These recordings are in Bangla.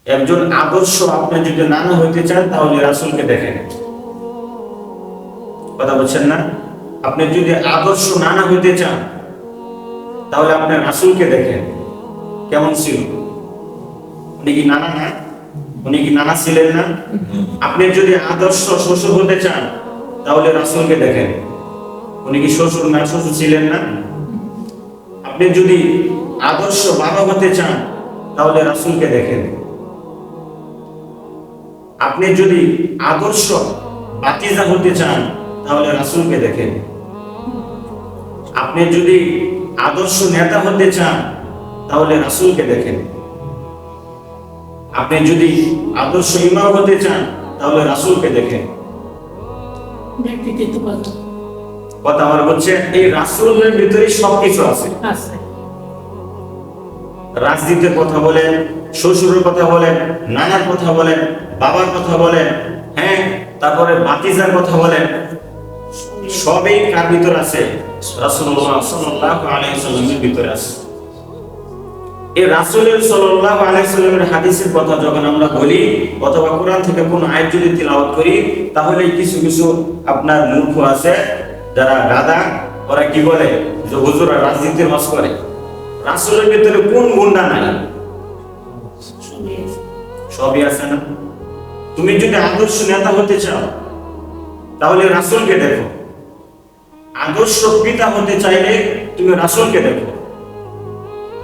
একজন আদর্শ আপনি যদি নানা হইতে চান তাহলে রাসূলকে দেখেন। কথা বলছেন না? আপনি যদি আদর্শ নানা হইতে চান তাহলে আপনি রাসূলকে দেখেন কেমন ছিল। উনি কি নানা না? উনি কি নানা ছিলেন না? আপনি যদি আদর্শ শ্বশুর হতে চান তাহলে রাসূলকে দেখেন। উনি কি শ্বশুর না? শ্বশুর ছিলেন না? আপনি যদি আদর্শ বাবা হতে চান তাহলে রাসূলকে দেখেন। আপনি যদি আদর্শ বাতিজা হতে চান তাহলে রাসূলকে দেখেন। আপনি যদি আদর্শ নেতা হতে চান তাহলে রাসূলকে দেখেন। আপনি যদি আদর্শ ইমাম হতে চান তাহলে রাসূলকে দেখেন। কথা আমার হচ্ছে এই রাসূলের ভিতরে সবকিছু আছে। রাজনীতির কথা বলেন, শ্বশুরের কথা বলেন, নানার কথা বলেন, বাবার কথা বলেন, হ্যাঁ, তারপরে ভাতিজার কথা বলেন, সবই কার ভিতর আছে? রাসূলুল্লাহ সাল্লাল্লাহু আলাইহি ওয়াসাল্লামের ভিতরে আছে। এই রাসূলের সাল্লাল্লাহু আলাইহি ওয়াসাল্লামের হাদিসের কথা যখন আমরা বলি অথবা কোরআন থেকে কোনো আয়াত যদি তিলাওয়াত করি, তাহলে কিছু কিছু আপনার মূর্খ আছে যারা গাদা, ওরা কি বলে যে হুজুরা রাজনীতির ওয়াজ করে। রাসূলের ভিতরে কোন গুণটা নাই? সবই আছে না? তুমি যদি আদর্শ নেতা হতে চাও তাহলে রাসূলকে দেখো। আদর্শ পিতা হতে চাইলে তুমি রাসূলকে দেখো।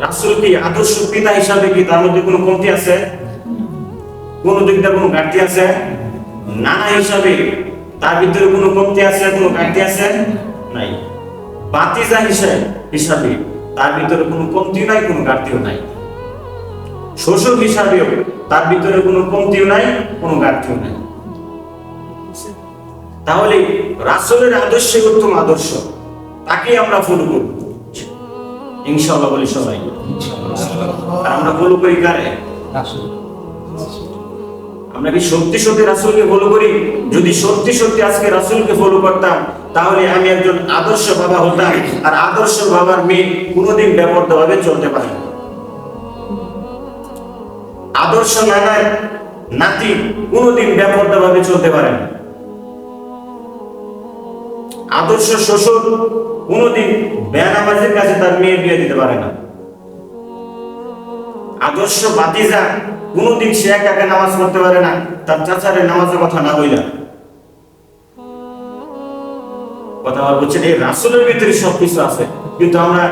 রাসূল কি আদর্শ পিতা হিসাবে কি তার মধ্যে কোনো কমতি আছে? কোন দিকটা কোনো ঘাটতি আছে? নানা হিসাবে তার ভিতরে কোনো কমতি আছে, কোনো ঘাটতি আছে? নাই। বাতিজা হিসাবে তার ভিতরে কোনো কমতিও নাই, কোনো ঘাটতিও নাই। শ্বশুর হিসাবেও তার ভিতরে কোনো কমতিও নাই, কোনো ঘাটতিও নাই। তাহলে রাসূলের আদর্শ উত্তম আদর্শ, তাকে আমরা ফলো করব ইনশাআল্লাহ। বলি সবাই আর আমরা ফলো করি কারে? আমরা কি সত্যি সত্যি রাসূলকে ফলো করি? যদি সত্যি সত্যি আজকে রাসূলকে ফলো করতাম তাহলে আমি একজন আদর্শ বাবা হতাম। আর আদর্শ বাবার মেয়ে কোনোদিন বেপরোয়াভাবে চলতে পারে না। আদর্শ নানার নাতি কোনোদিন বেপরোয়াভাবে চলতে পারে না। আদর্শ শ্বশুর কোনোদিন বেনামাজের কাছে তার মেয়ে বিয়ে দিতে পারে না। আদর্শ ভাতিজা কোনোদিন সে একা একা নামাজ পড়তে পারে না তার চাচারের নামাজের কথা না বইলা। কথা বলছেন এই রাসূলের ভিতরে সবকিছু আছে, কিন্তু আমরা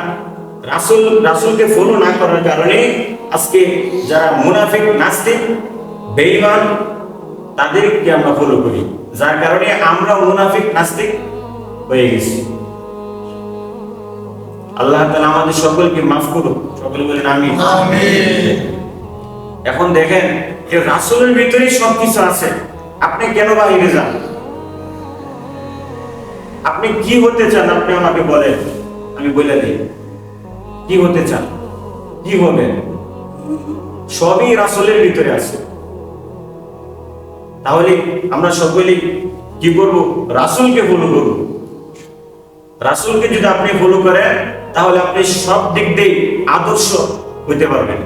রাসূলকে ফলো না করার কারণে আজকে যারা মুনাফিক, নাস্তিক, বেঈমান তাদেরকে আমরা ফলো করি, যার কারণে আমরা মুনাফিক, নাস্তিক হয়ে গেছি। আল্লাহ তাআলা আমাদের সকলকে মাফ করুন। সকলে বলেন আমিন। এখন দেখেন যে রাসূলের ভিতরেই সবকিছু আছে, আপনি কেন বাইরে যান? আপনি কি হতে চান? আপনি আমাকে বলেন, আমি বলে দিই কি হতে চান, কি হবেন। সবই রাসূলের ভিতরে আছে। তাহলে আমরা সকলেই কি করব? রাসূলকে ফলো করব। রাসূলকে যদি আপনি ফলো করেন তাহলে আপনি সব দিক দিয়ে আদর্শ হইতে পারবেন।